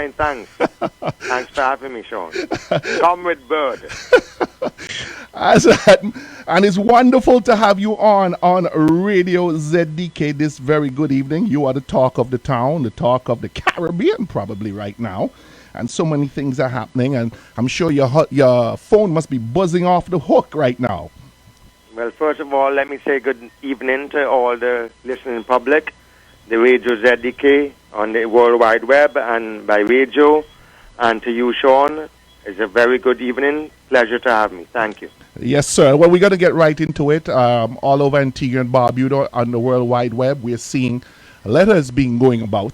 fine, thanks. Thanks for having me, Sean. Comrade Bird. Asot, and it's wonderful to have you on Radio ZDK this very good evening. You are the talk of the town, the talk of the Caribbean probably right now. And so many things are happening, and I'm sure your phone must be buzzing off the hook right now. Well, first of all, let me say good evening to all the listening public, the Radio ZDK on the World Wide Web and by radio, and to you, Sean. It's a very good evening. Pleasure to have me. Thank you. Yes, sir. Well, we're going to get right into it. All over Antigua and Barbuda on the World Wide Web, we're seeing letters being going about.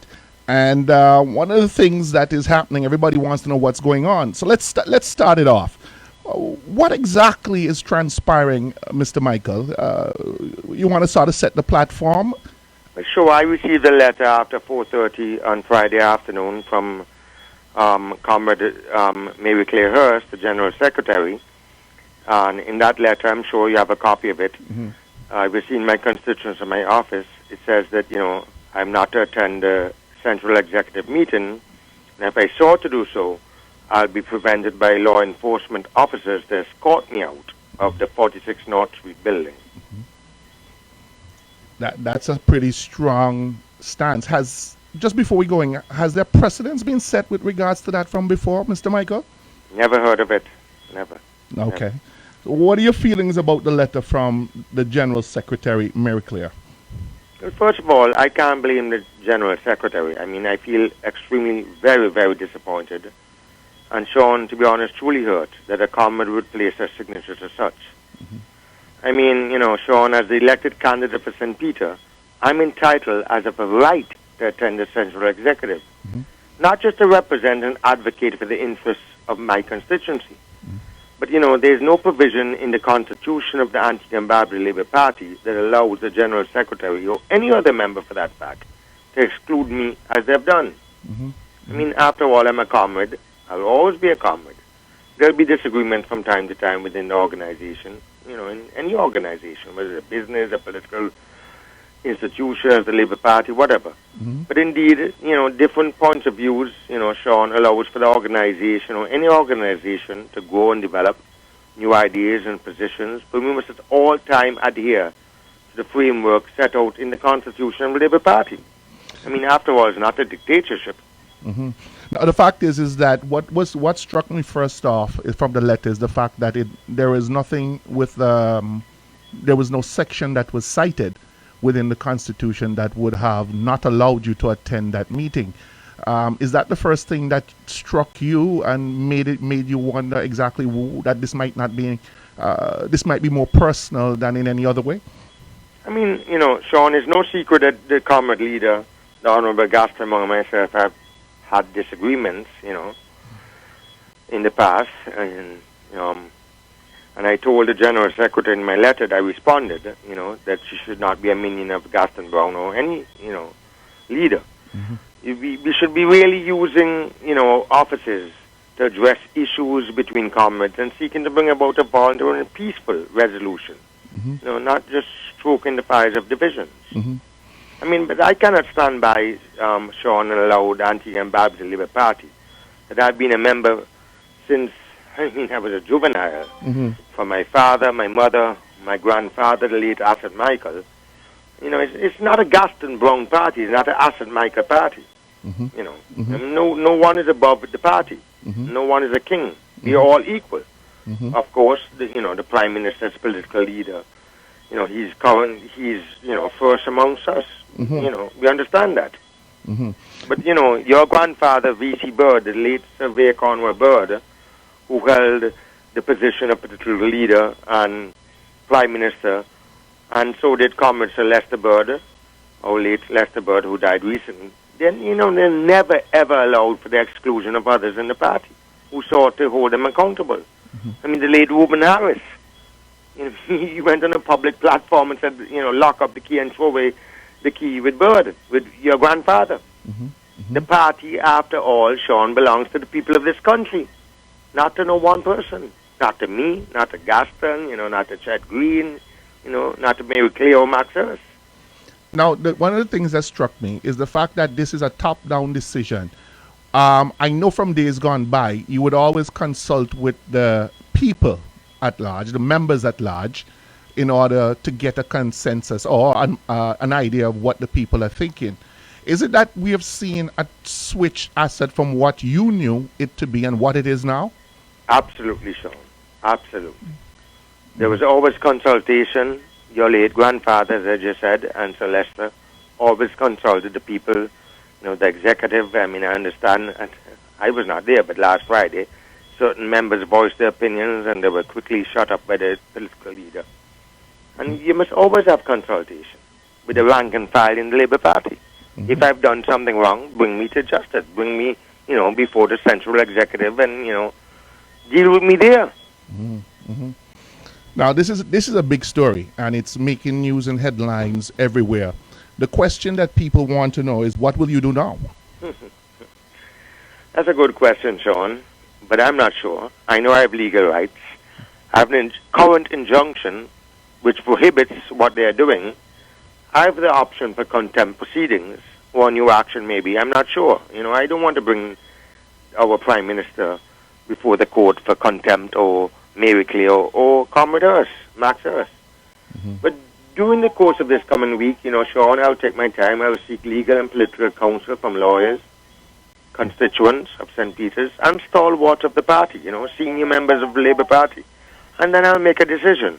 And one of the things that is happening, everybody wants to know what's going on. So let's start it off. What exactly is transpiring, Mr. Michael? You want to sort of set the platform? Sure. I received a letter after 4:30 on Friday afternoon from Comrade Mary Claire Hurst, the General Secretary. And in that letter, I'm sure you have a copy of it. Mm-hmm. I received my constituents in my office. It says that, I'm not to attend the Central Executive meeting, and if I sought to do so, I'll be prevented by law enforcement officers to escort me out of the 46 North Street building. Mm-hmm. That's a pretty strong stance. Just before we go in, has there precedence been set with regards to that from before, Mr. Michael? Never heard of it. Never. Okay. So what are your feelings about the letter from the General Secretary, Mary Claire? Well, first of all, I can't blame the General Secretary. I mean, I feel extremely, very, very disappointed. And Sean, to be honest, truly hurt that a comrade would place her signature to such. Mm-hmm. I mean, Sean, as the elected candidate for St. Peter, I'm entitled as of a right to attend the Central Executive, mm-hmm. not just to represent and advocate for the interests of my constituency. Mm-hmm. But, there's no provision in the Constitution of the Antigua and Barbuda Labour Party that allows the General Secretary or any other member for that fact to exclude me as they've done. Mm-hmm. I mean, after all, I'm a comrade. I'll always be a comrade. There'll be disagreement from time to time within the organization, in any organization, whether it's a business, a political institution, the Labour Party, whatever. Mm-hmm. But indeed, different points of views, Sean, allows for the organization or any organization to grow and develop new ideas and positions. But we must at all time adhere to the framework set out in the Constitution of the Labour Party. I mean, after all, it's not a dictatorship. Mm-hmm. Now, the fact is that what struck me first off from the letter is the fact that there is nothing with there was no section that was cited within the Constitution that would have not allowed you to attend that meeting. Is that the first thing that struck you and made you wonder exactly that this might be more personal than in any other way? I mean, Sean, it's no secret that the comrade leader, the Honorable Gaston and myself, have had disagreements, in the past, and I told the General Secretary in my letter that I responded, that she should not be a minion of Gaston Brown or any, leader. Mm-hmm. We should be really using, offices to address issues between comrades and seeking to bring about a voluntary and peaceful resolution. Mm-hmm. Not just stroking the fires of divisions. Mm-hmm. I mean, but I cannot stand by, Sean, and allow the Antigua and Barbuda Labour Party. That I've been a member since, I was a juvenile. Mm-hmm. For my father, my mother, my grandfather, the late Asot Michael. It's not a Gaston Brown party. It's not an Asot Michael party. Mm-hmm. Mm-hmm. I mean, no one is above the party. Mm-hmm. No one is a king. We are all equal. Mm-hmm. Of course, the Prime Minister's political leader. He's first amongst us. Mm-hmm. We understand that. Mm-hmm. But, your grandfather, V.C. Bird, the late Sir Vere Conway Bird, who held the position of political leader and Prime Minister, and so did Comrade Sir Lester Bird, or late Lester Bird, who died recently, then, they never, ever allowed for the exclusion of others in the party who sought to hold them accountable. Mm-hmm. I mean, the late Reuben Harris, he went on a public platform and said, lock up the key and throw away the key with Bird, with your grandfather. Mm-hmm. Mm-hmm. The party, after all, Sean, belongs to the people of this country, not to no one person, not to me, not to Gaston, not to Chet Green, not to Mary Claire or Max Hurst. Now, one of the things that struck me is the fact that this is a top-down decision. I know from days gone by, you would always consult with the people at large, the members at large, in order to get a consensus or an idea of what the people are thinking. Is it that we have seen a switch asset from what you knew it to be and what it is now? Absolutely, Sean. Absolutely. There was always consultation. Your late grandfather, as I just said, and Sir Lester, always consulted the people, the executive. I mean, I understand, and I was not there, but last Friday, certain members voiced their opinions and they were quickly shut up by the political leader. And you must always have consultation with the rank and file in the Labour Party. Mm-hmm. If I've done something wrong, bring me to justice. Bring me, before the central executive and, deal with me there. Mm-hmm. Mm-hmm. Now, this is a big story, and it's making news and headlines everywhere. The question that people want to know is, what will you do now? That's a good question, Sean, but I'm not sure. I know I have legal rights. I have a current injunction which prohibits what they are doing. I have the option for contempt proceedings or new action maybe. I'm not sure. I don't want to bring our Prime Minister before the court for contempt or Mary Claire or Comrade Hurst, Max Hurst. Mm-hmm. But during the course of this coming week, Sean, I'll take my time. I'll seek legal and political counsel from lawyers, constituents of St. Peter's, and stalwarts of the party, senior members of the Labour Party. And then I'll make a decision.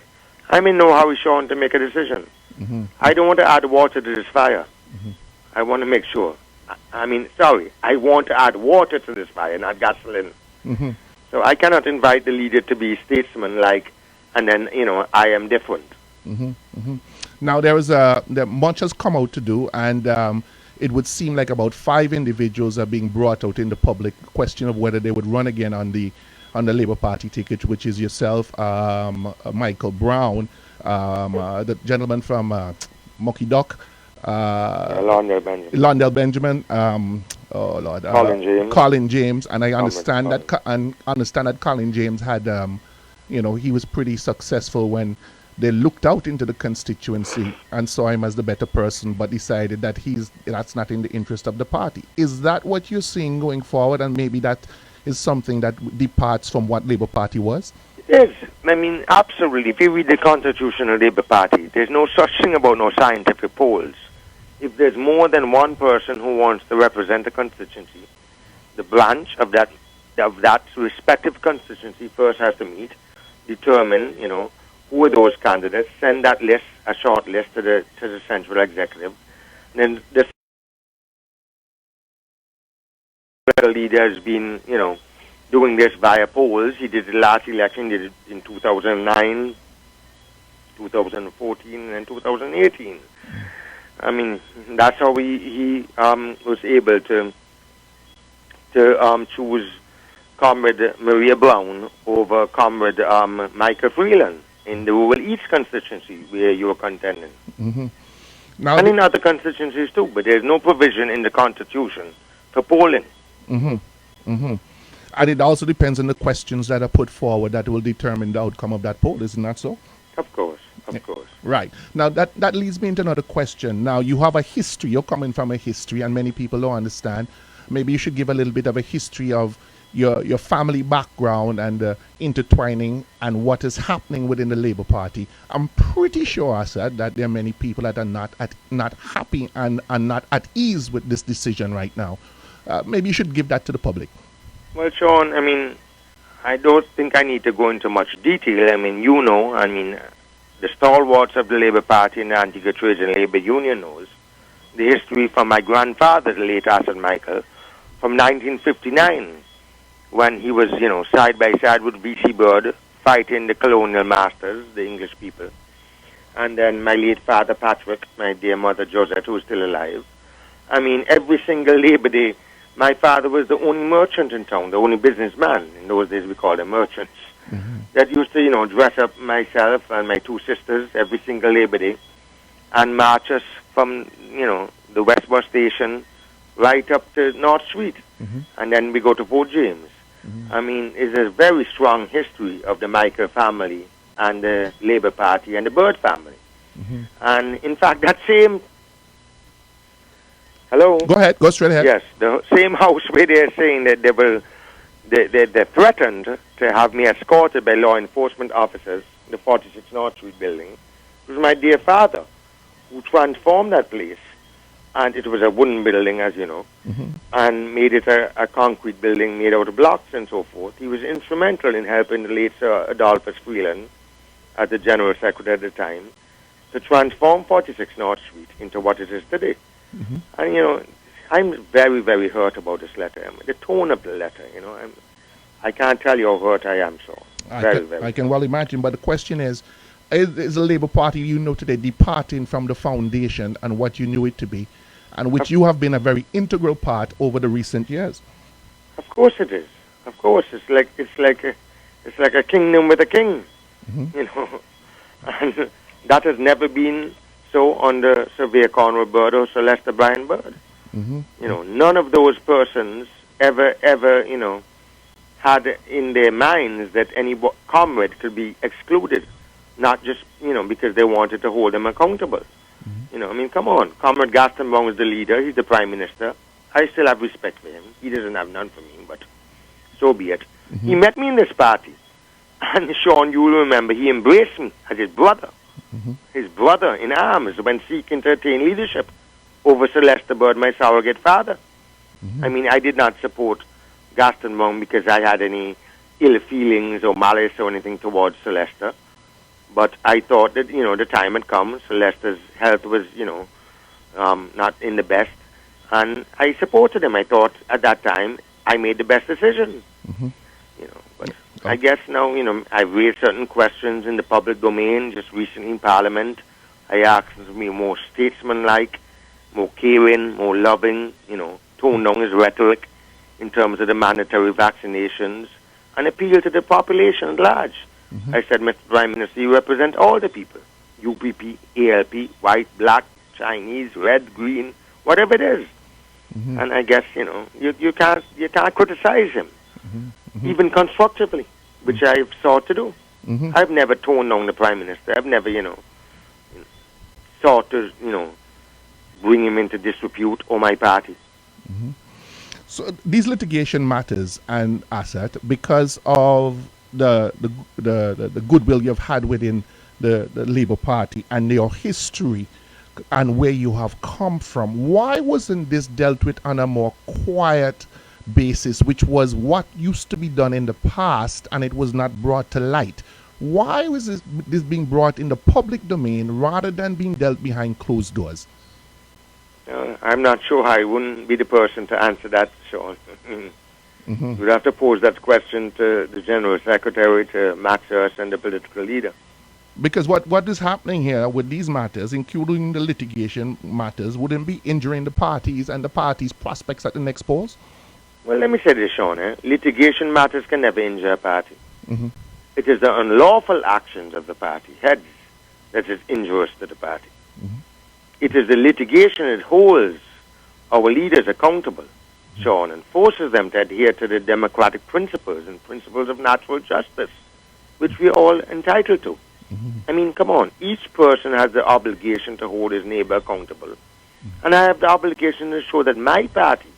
I'm in no hurry, Sean, to make a decision. Mm-hmm. I don't want to add water to this fire. Mm-hmm. I want to make sure. I want to add water to this fire, not gasoline. Mm-hmm. So I cannot invite the leader to be statesman-like, and then, I am different. Mm-hmm. Mm-hmm. Now, there much has come out to do, and it would seem like about 5 individuals are being brought out in the public question of whether they would run again on the Labour Party ticket, which is yourself, Michael Brown, the gentleman from Mucky Duck, Londell Benjamin, Colin James, and I understand that Colin James had, he was pretty successful when they looked out into the constituency and saw him as the better person, but decided that that's not in the interest of the party. Is that what you're seeing going forward, and maybe that is something that departs from what Labour Party was? It is. I mean, absolutely. If you read the Constitution of Labour Party, there's no such thing about no scientific polls. If there's more than one person who wants to represent a constituency, the branch of that respective constituency first has to meet, determine, who are those candidates, send that list, a short list, to the central executive. And then the leader has been, doing this via polls. He did the last election, did it in 2009, 2014, and 2018. I mean, that's how he was able to choose Comrade Maria Brown over Comrade Michael Freeland in the Rural East constituency where you were contending. Mm-hmm. And in other constituencies too, but there's no provision in the Constitution for polling. Mm-hmm. Mm-hmm. And it also depends on the questions that are put forward that will determine the outcome of that poll, isn't that so? Of course. Of course. Right. Now, that leads me into another question. Now, you have a history. You're coming from a history, and many people don't understand. Maybe you should give a little bit of a history of your family background and intertwining and what is happening within the Labour Party. I'm pretty sure, I said, that there are many people that are not happy and are not at ease with this decision right now. Maybe you should give that to the public. Well, Sean, I mean, I don't think I need to go into much detail. I mean, the stalwarts of the Labour Party and the Antigua Trades and Labour Union knows the history from my grandfather, the late Asot Michael, from 1959, when he was, side by side with V.C. Bird, fighting the colonial masters, the English people. And then my late father, Patrick, my dear mother, Josette, who is still alive. I mean, every single Labour Day, my father was the only merchant in town, the only businessman. In those days, we called them merchants. Mm-hmm. That used to, dress up myself and my 2 sisters every single Labor Day and march us from, the West Bus Station right up to North Street. Mm-hmm. And then we go to Fort James. Mm-hmm. I mean, it's a very strong history of the Michael family and the Labour Party and the Bird family. Mm-hmm. And in fact, that same Hello? Go ahead. Go straight ahead. Yes, the same house where they're saying that they threatened to have me escorted by law enforcement officers, the 46 North Street building. It was my dear father who transformed that place. And it was a wooden building, as you know, and made it a concrete building made out of blocks and so forth. He was instrumental in helping the late Sir Adolphus Freeland, as the General Secretary at the time, to transform 46 North Street into what it is today. And, you know, I'm very, very hurt about this letter. I mean, the tone of the letter, you know, I can't tell you how hurt I am, so I can well imagine, but the question is the Labour Party, you know, today departing from the foundation and what you knew it to be, and which you have been a very integral part over the recent years? Of course it is. Of course, it's like a kingdom with a king, you know, and that has never been so under Sir Conrad Bird or Sir Lester Bryan Bird. You know, none of those persons ever, you know, had in their minds that any comrade could be excluded, not just, you know, because they wanted to hold them accountable. You know, I mean, come on. Comrade Gaston Brown is the leader. He's the Prime Minister. I still have respect for him. He doesn't have none for me, but so be it. He met me in this party. And Sean, you will remember, he embraced me as his brother. His brother in arms when seeking to attain leadership over Sir Lester Bird, my surrogate father. I mean, I did not support Gaston Brown because I had any ill feelings or malice or anything towards Sir Lester. But I thought that, you know, the time had come. Sir Lester's health was, you know, not in the best. And I supported him. I thought at that time I made the best decision. You know, but I guess now, you know, I've raised certain questions in the public domain just recently in Parliament. I asked him to be more statesmanlike, more caring, more loving, you know, tone down his rhetoric in terms of the mandatory vaccinations and appeal to the population at large. I said, Mr. Prime Minister, you represent all the people. UPP, ALP, white, black, Chinese, red, green, whatever it is. And I guess, you know, you can't criticize him, even constructively, which I've sought to do. I've never toned down the Prime Minister. I've never, you know, sought to, you know, bring him into disrepute or my party. So these litigation matters and Asot, because of the goodwill you've had within the Labour Party and your history and where you have come from, why wasn't this dealt with on a more quiet basis, which was what used to be done in the past, and it was not brought to light? Why was this being brought in the public domain rather than being dealt behind closed doors? I'm not sure. I wouldn't be the person to answer that, Sean. You'd have to pose that question to the General Secretary, to Max Hurst, and the political leader. Because what is happening here with these matters, including the litigation matters, wouldn't be injuring the parties and the parties' prospects at the next polls? Well, let me say this, Sean. Litigation matters can never injure a party. It is the unlawful actions of the party heads that is injurious to the party. It is the litigation that holds our leaders accountable, Sean, and forces them to adhere to the democratic principles and principles of natural justice, which we are all entitled to. I mean, come on. Each person has the obligation to hold his neighbor accountable. And I have the obligation to show that my party,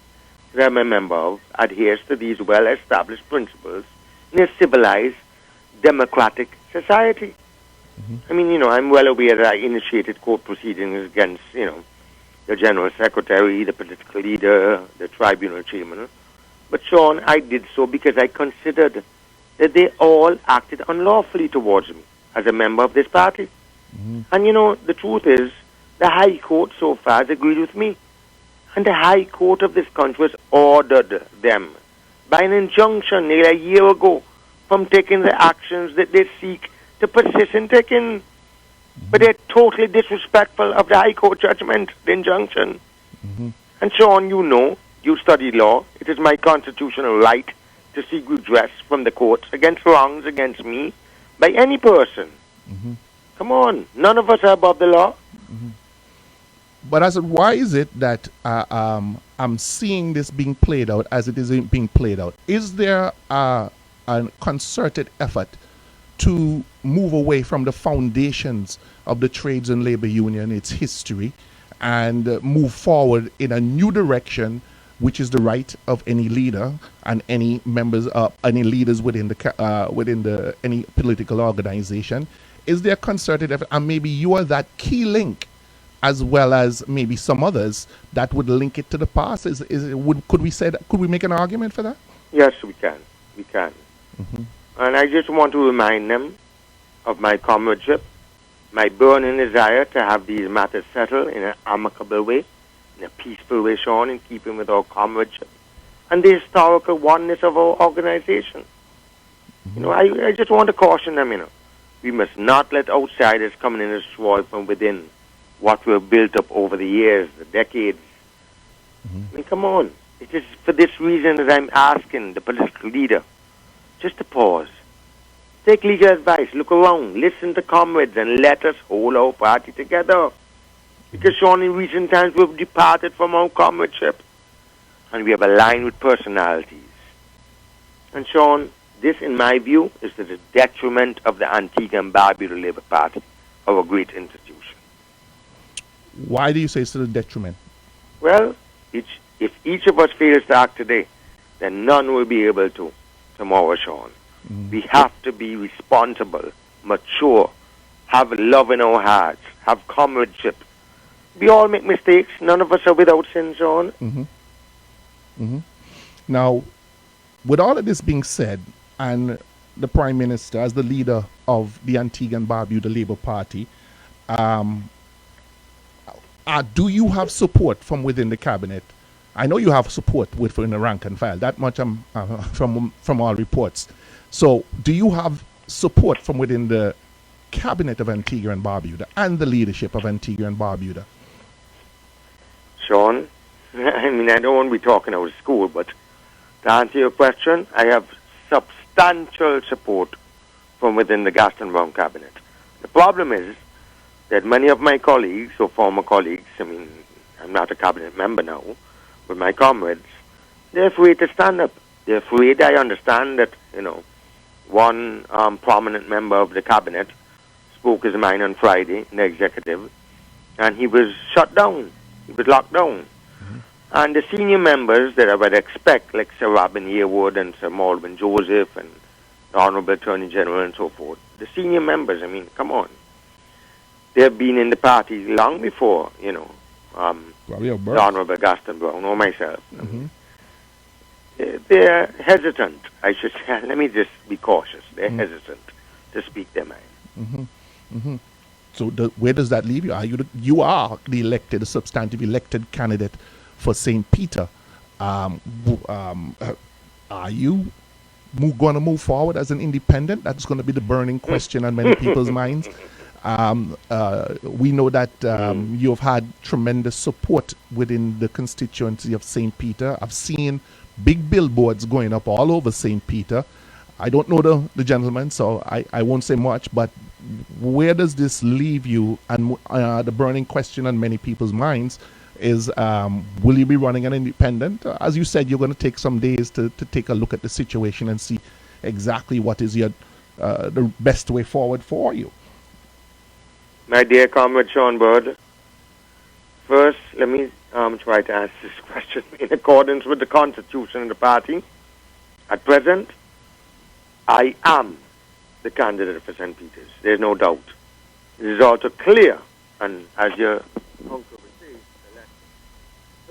that I'm a member of, adheres to these well-established principles in a civilized, democratic society. I mean, you know, I'm well aware that I initiated court proceedings against, you know, the General Secretary, the political leader, the tribunal chairman. But, Sean, I did so because I considered that they all acted unlawfully towards me as a member of this party. And, you know, the truth is, the High Court so far has agreed with me. And the High Court of this country has ordered them by an injunction nearly a year ago from taking the actions that they seek to persist in taking. But they're totally disrespectful of the High Court judgment, the injunction. And Sean, you know, you study law. It is my constitutional right to seek redress from the courts against wrongs against me by any person. Come on, none of us are above the law. But why is it that I'm seeing this being played out as it is being played out? Is there a concerted effort to move away from the foundations of the Trades and Labor Union, its history, and move forward in a new direction, which is the right of any leader and any members, any leaders within the any political organization. Is there concerted effort, and maybe you are that key link, as well as maybe some others that would link it to the past? Could we say that? Could we make an argument for that? Yes, we can. We can. And I just want to remind them of my comradeship, my burning desire to have these matters settled in an amicable way, in a peaceful way, Sean, in keeping with our comradeship and the historical oneness of our organization. I just want to caution them, we must not let outsiders come in and destroy from within what we've built up over the years, the decades. I mean, come on. It is for this reason that I'm asking the political leader just to pause. Take legal advice, look around, listen to comrades, and let us hold our party together. Because, Sean, in recent times we've departed from our comradeship, and we have aligned with personalities. And, Sean, this, in my view, is to the detriment of the Antigua and Barbuda Labour Party, our great institution. Why do you say it's to the detriment? Well, if each of us fails to act today, then none will be able to tomorrow, Sean. We have to be responsible, mature, have love in our hearts, have comradeship. We all make mistakes. None of us are without sin, Sean. Now, with all of this being said, and the Prime Minister, as the leader of the Antigua and Barbuda Labour Party, do you have support from within the cabinet? I know you have support within the rank and file. That much from all reports. So, do you have support from within the cabinet of Antigua and Barbuda and the leadership of Antigua and Barbuda? Sean, I mean, I don't want to be talking out of school, but to answer your question, I have substantial support from within the Gaston Brown cabinet. The problem is that many of my colleagues, or former colleagues, I mean, I'm not a cabinet member now, but my comrades, they're afraid to stand up. They're afraid. I understand that, one prominent member of the cabinet spoke his mind on Friday in the executive, and he was shut down. He was locked down. And the senior members that I would expect, like Sir Robin Yearwood and Sir Malvin Joseph and the Honorable Attorney General and so forth, the senior members, I mean, come on. They've been in the party long before, the Honorable Gaston Brown or myself. They're hesitant, I should say. Let me just be cautious. They're hesitant to speak their mind. So where does that leave you? You are the elected, the substantive elected candidate for St. Peter. Are you going to move forward as an independent? That's going to be the burning question on many people's minds. We know that you've had tremendous support within the constituency of St. Peter. I've seen big billboards going up all over St. Peter. I don't know the gentleman, so I won't say much, but where does this leave you? And the burning question on many people's minds is, will you be running an independent? As you said, you're going to take some days to take a look at the situation and see exactly what is your the best way forward for you. My dear comrade Sean Bird, first, let me try to answer this question in accordance with the Constitution of the party. At present, I am the candidate for St. Peter's. There's no doubt. It is also clear, and as your uncle would say,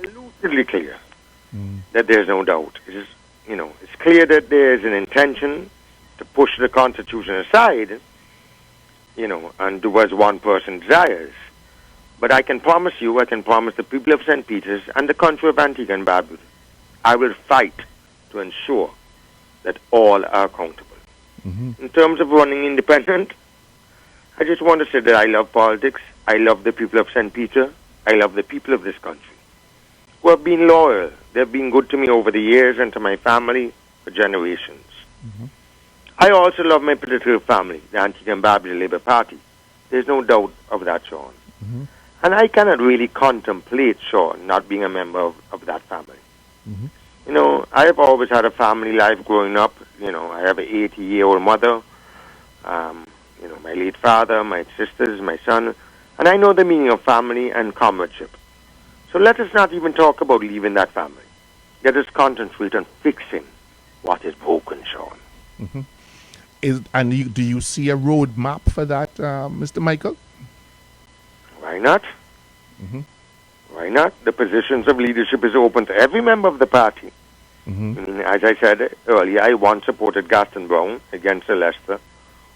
elusively clear, that there's no doubt. It is, it's clear that there is an intention to push the Constitution aside, and do as one person desires. But I can promise you, I can promise the people of St. Peter's and the country of Antigua and Barbuda, I will fight to ensure that all are accountable. In terms of running independent, I just want to say that I love politics. I love the people of St. Peter. I love the people of this country who have been loyal. They've been good to me over the years and to my family for generations. I also love my political family, the Antigua and Barbuda Labour Party. There's no doubt of that, Sean. And I cannot really contemplate, Sean, not being a member of that family. I have always had a family life growing up. I have an 80-year-old mother, my late father, my sisters, my son, and I know the meaning of family and comradeship. So let us not even talk about leaving that family. Let us concentrate on fixing what is broken, Sean. Do you see a roadmap for that, Mr. Michael? Why not? Why not? The positions of leadership is open to every member of the party. I mean, as I said earlier, I once supported Gaston Brown against Celeste,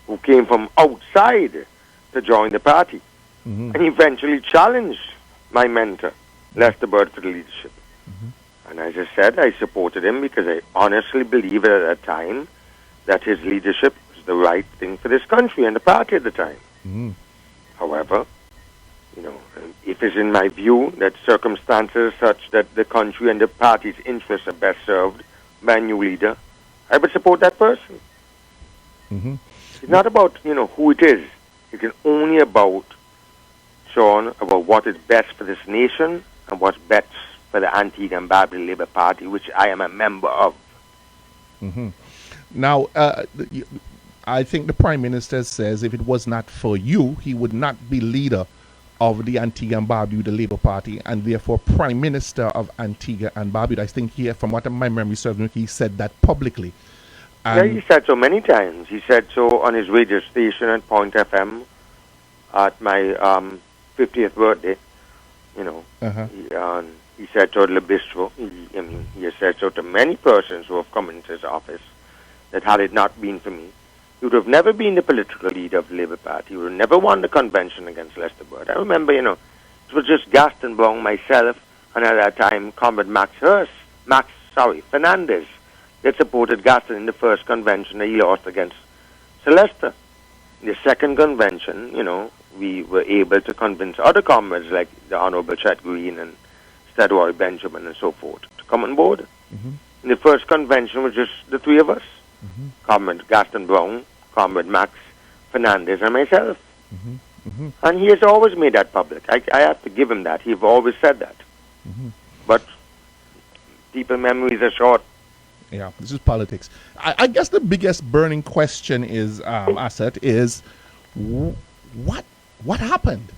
who came from outside to join the party, and eventually challenged my mentor, Lester Bird, for the leadership. And as I said, I supported him because I honestly believed at that time that his leadership was the right thing for this country and the party at the time. However, if it's in my view that circumstances such that the country and the party's interests are best served by a new leader, I would support that person. It's not about, who it is. It is only about, Sean, about what is best for this nation and what's best for the Antigua and Barbuda Labour Party, which I am a member of. Now, I think the Prime Minister says if it was not for you, he would not be leader of the Antigua and Barbuda Labour Party and therefore Prime Minister of Antigua and Barbuda. I think here, from what my memory serves me, he said that publicly. Yeah, he said so many times. He said so on his radio station at Point FM at my 50th birthday. He said so to the bistro. He has said so to many persons who have come into his office that had it not been for me, he would have never been the political leader of the Labour Party. He would have never won the convention against Lester Bird. I remember, it was just Gaston Brown, myself, and at that time, Comrade Fernandez, that supported Gaston in the first convention that he lost against Celeste. In the second convention, we were able to convince other comrades like the Honourable Chet Green and Stedroy Benjamin and so forth to come on board. In the first convention was just the three of us, Comrade Gaston Brown, Comrade Max Fernandez, and myself. And he has always made that public. I have to give him that. He's always said that. But people's memories are short. Yeah, this is politics. I guess the biggest burning question is, Asot, is what happened?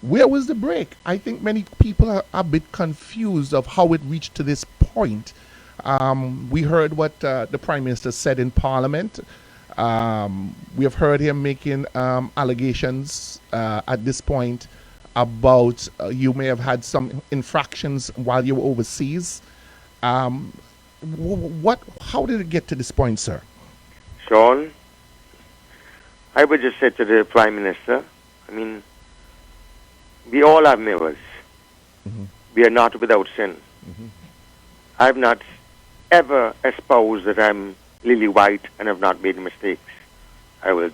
Where was the break? I think many people are a bit confused of how it reached to this point. We heard what the Prime Minister said in Parliament. We have heard him making allegations at this point about you may have had some infractions while you were overseas. How did it get to this point, sir? Sean, I would just say to the Prime Minister, we all have mirrors. We are not without sin. I've not ever espoused that I'm lily white and have not made mistakes. I will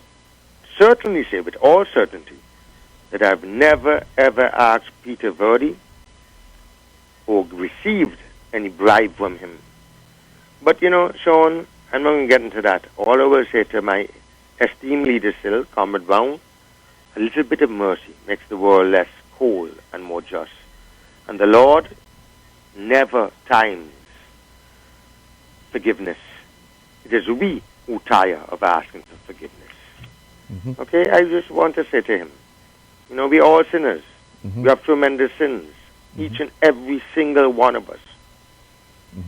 certainly say with all certainty that I've never ever asked Peter Verdi or received any bribe from him. But Sean, I'm not going to get into that. All I will say to my esteemed leader still, Comrade Brown, a little bit of mercy makes the world less cold and more just. And the Lord never times forgiveness. It is we who tire of asking for forgiveness. Okay, I just want to say to him, we're all sinners. We have tremendous sins, each and every single one of us.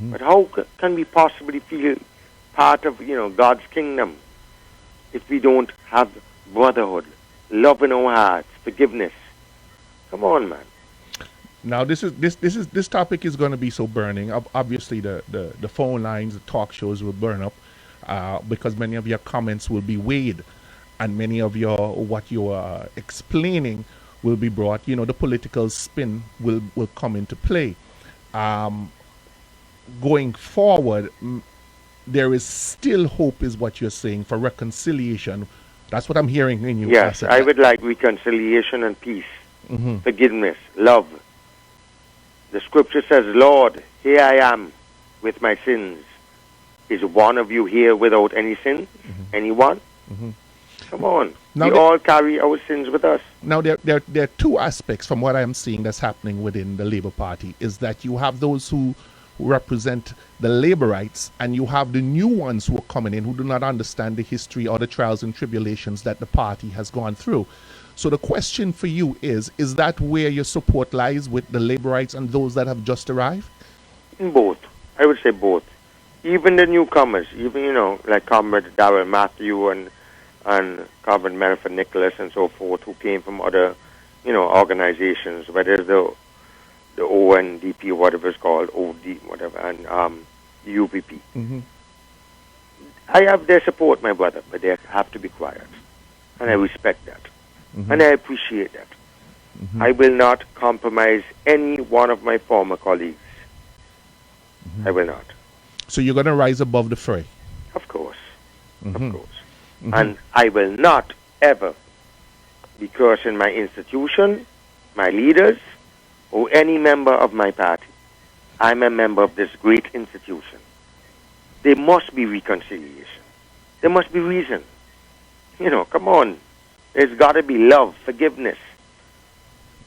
But how can we possibly feel part of, God's kingdom if we don't have brotherhood, love in our hearts, forgiveness? Come on, man. Now this topic is going to be so burning. Obviously, the phone lines, the talk shows will burn up because many of your comments will be weighed, and many of what you are explaining will be brought. The political spin will come into play. Going forward, there is still hope, is what you're saying, for reconciliation. That's what I'm hearing in you. Yes, I would like reconciliation and peace, forgiveness, love. The scripture says, Lord, here I am with my sins. Is one of you here without any sin? Anyone? Come on. Now we all carry our sins with us. Now, there are two aspects from what I'm seeing that's happening within the Labour Party, is that you have those who represent the Labourites, and you have the new ones who are coming in who do not understand the history or the trials and tribulations that the party has gone through. So the question for you is that where your support lies with the laborites and those that have just arrived? In both. I would say both. Even the newcomers, even, like Comrade Darrell Matthew and Comrade Melford Nicholas and so forth, who came from other, organizations, whether it's the ONDP, whatever it's called, OD, whatever, and the UPP. Mm-hmm. I have their support, my brother, but they have to be quiet. And I respect that. Mm-hmm. And I appreciate that. Mm-hmm. I will not compromise any one of my former colleagues. Mm-hmm. I will not. So you're going to rise above the fray? Of course. Mm-hmm. Of course. Mm-hmm. And I will not ever be cursing my institution, my leaders, or any member of my party. I'm a member of this great institution. There must be reconciliation. There must be reason. Come on. There's got to be love, forgiveness.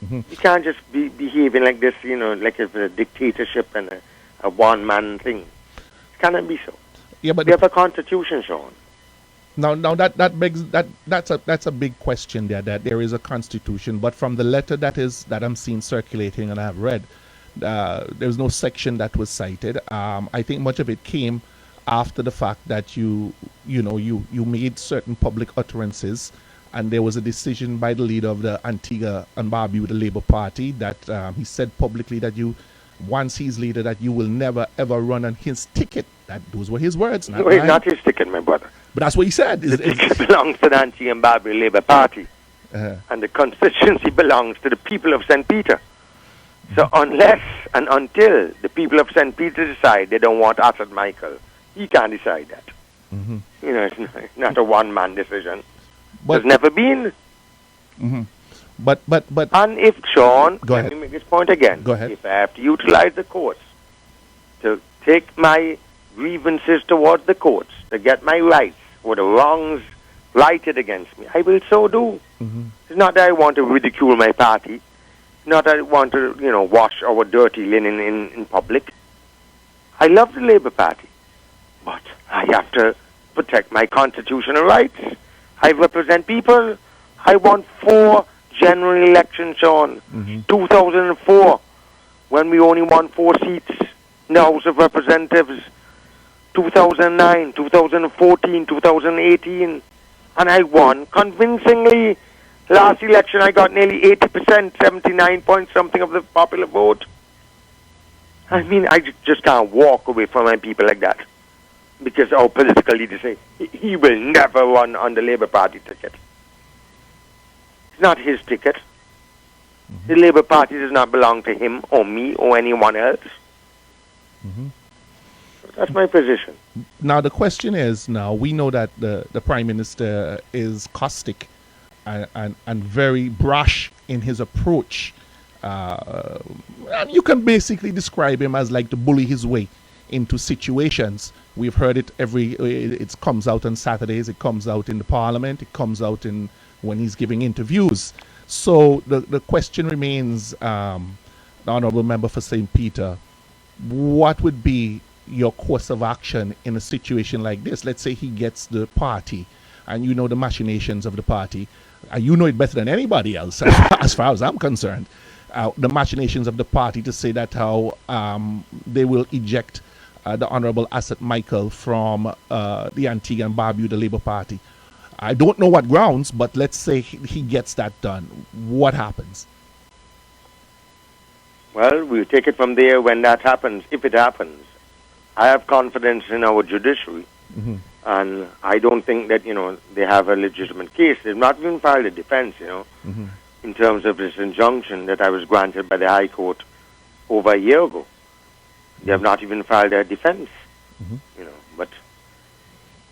Mm-hmm. You can't just be behaving like this, like it's a dictatorship and a one-man thing. It cannot be so. Yeah, but we have a constitution, Sean. Now that begs that's a big question there. That there is a constitution, but from the letter that I'm seeing circulating and I've read, there's no section that was cited. I think much of it came after the fact that you made certain public utterances, and there was a decision by the leader of the Antigua and Barbuda Labour Party that he said publicly that once he's leader, that you will never ever run on his ticket. Those were his words. No, it's not his ticket, my brother. But that's what he said. The ticket belongs to the Antigua and Barbuda Labour Party, and the constituency belongs to the people of St. Peter. So unless and until the people of St. Peter decide they don't want Asot Michael, he can't decide that. Mm-hmm. It's not a one-man decision. But There's never been. Mm-hmm. But And if, Sean, go let ahead. me make this point again. Go ahead. If I have to utilize the courts to take my grievances towards the courts, to get my rights or the wrongs righted against me, I will so do. Mm-hmm. It's not that I want to ridicule my party. It's not that I want to, wash our dirty linen in public. I love the Labour Party, but I have to protect my constitutional rights. I represent people. I won 4 general elections, Sean. Mm-hmm. 2004, when we only won 4 seats in the House of Representatives. 2009, 2014, 2018. And I won convincingly. Last election, I got nearly 80%, 79 point something of the popular vote. I mean, I just can't walk away from my people like that. Because our political leaders say, he will never run on the Labour Party ticket. It's not his ticket. Mm-hmm. The Labour Party does not belong to him or me or anyone else. Mm-hmm. That's my position. Now the question is, now we know that the Prime Minister is caustic and very brash in his approach. And you can basically describe him as like to bully his way into situations. We've heard it it comes out on Saturdays, it comes out in the Parliament, it comes out when he's giving interviews. So the question remains, the Honourable Member for St. Peter, what would be your course of action in a situation like this? Let's say he gets the party, and you know the machinations of the party. You know it better than anybody else, as far as I'm concerned. The machinations of the party to say that how they will eject the Honourable Asot Michael from the Antigua and Barbuda Labour Party. I don't know what grounds, but let's say he gets that done. What happens? Well, we'll take it from there when that happens, if it happens. I have confidence in our judiciary, mm-hmm. and I don't think that, they have a legitimate case. They've not even filed a defense, mm-hmm. in terms of this injunction that I was granted by the High Court over a year ago. They have not even filed a defense, mm-hmm. But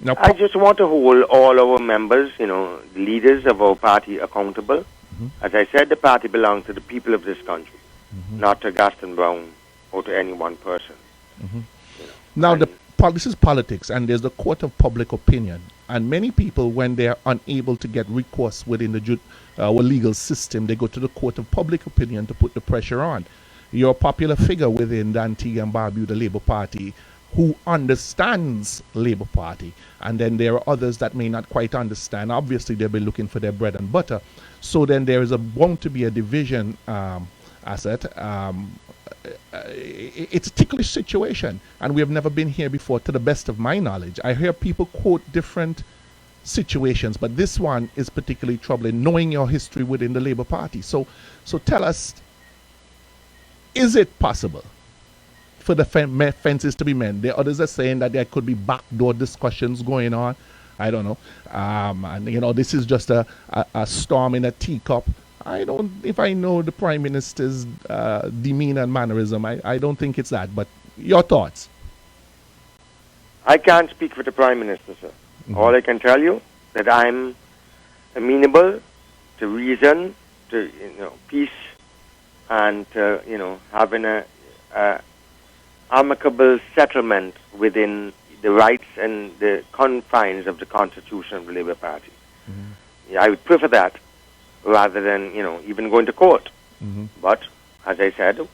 now, I just want to hold all our members, the leaders of our party accountable. mm-hmm. As I said, the party belongs to the people of this country, mm-hmm. not to Gaston Brown or to any one person. Mm-hmm. Now, this is politics, and there's the court of public opinion. And many people, when they are unable to get recourse within the our legal system, they go to the court of public opinion to put the pressure on. You're a popular figure within the Antigua and Barbuda Labour Party. who understands Labour Party, and then there are others that may not quite understand. Obviously, they'll be looking for their bread and butter. So then there is bound to be a division, Asot. It's a ticklish situation, and we have never been here before, to the best of my knowledge. I hear people quote different situations, but this one is particularly troubling, knowing your history within the Labour Party. So tell us, is it possible for the fences to be mended? The others are saying that there could be backdoor discussions going on. I don't know. And, you know, this is just a storm in a teacup. If I know the Prime Minister's demeanor and mannerism, I don't think it's that. But your thoughts? I can't speak for the Prime Minister, sir. Mm-hmm. All I can tell you that I'm amenable to reason, to peace, and having a amicable settlement within the rights and the confines of the Constitution of the Labour Party. Mm-hmm. Yeah, I would prefer that rather than even going to court. Mm-hmm. But as I said,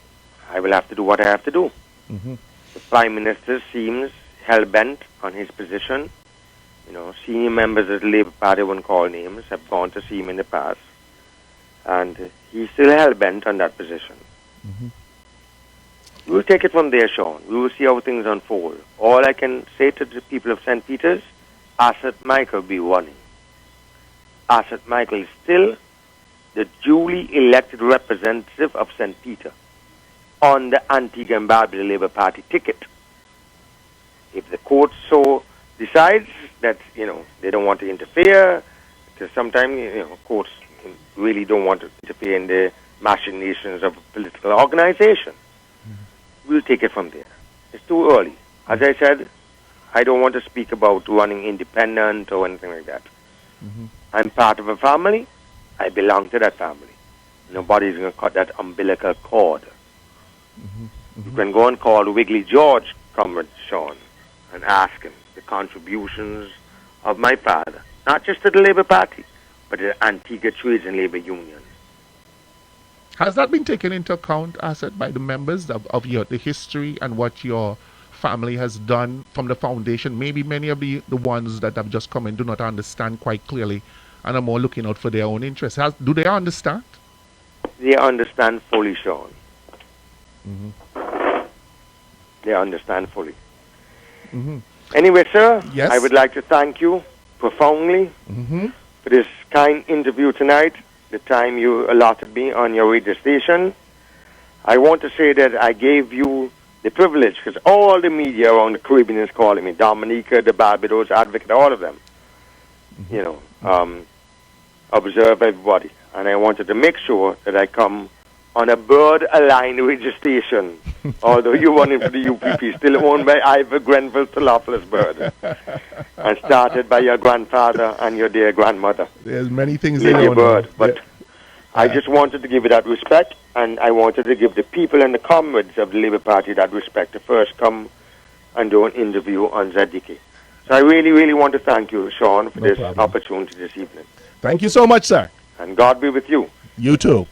I will have to do what I have to do. Mm-hmm. The Prime Minister seems hell-bent on his position. Senior members of the Labour Party, won't call names, have gone to see him in the past. And he's still hell-bent on that position. Mm-hmm. We'll take it from there, Sean. We will see how things unfold. All I can say to the people of St. Peter's, Asot Michael be warning. Asot Michael is still the duly elected representative of St. Peter on the Antigua and Barbuda Labour Party ticket. If the court so decides that, they don't want to interfere, because sometimes, courts really don't want to interfere in the machinations of a political organization. Mm-hmm. We'll take it from there. It's too early. As I said, I don't want to speak about running independent or anything like that. Mm-hmm. I'm part of a family. I belong to that family. Nobody's going to cut that umbilical cord. Mm-hmm. Mm-hmm. You can go and call Wiggly George, Comrade Sean, and ask him the contributions of my father, not just to the Labour Party, but to the Antigua Trades and Labour Union. Has that been taken into account, Asot, by the members of the history and what your family has done from the foundation? Maybe many of the ones that have just come in do not understand quite clearly and are more looking out for their own interests. Do they understand? They understand fully, Sean. Mm-hmm. They understand fully. Mm-hmm. Anyway, sir, yes? I would like to thank you profoundly for this kind interview tonight, the time you allotted me on your radio station. I want to say that I gave you the privilege, because all the media around the Caribbean is calling me, Dominica, the Barbados Advocate, all of them, observe everybody. And I wanted to make sure that I come on a bird-aligned radio station, although you're running for the UPP, still owned by Ivor Grenville Theophilus Bird, and started by your grandfather and your dear grandmother. There's many things they Lady don't Bird. know. But I just wanted to give you that respect, and I wanted to give the people and the comrades of the Labour Party that respect to first come and do an interview on ZDK. So I really, really want to thank you, Sean, for this opportunity this evening. Thank you so much, sir. And God be with you. You too.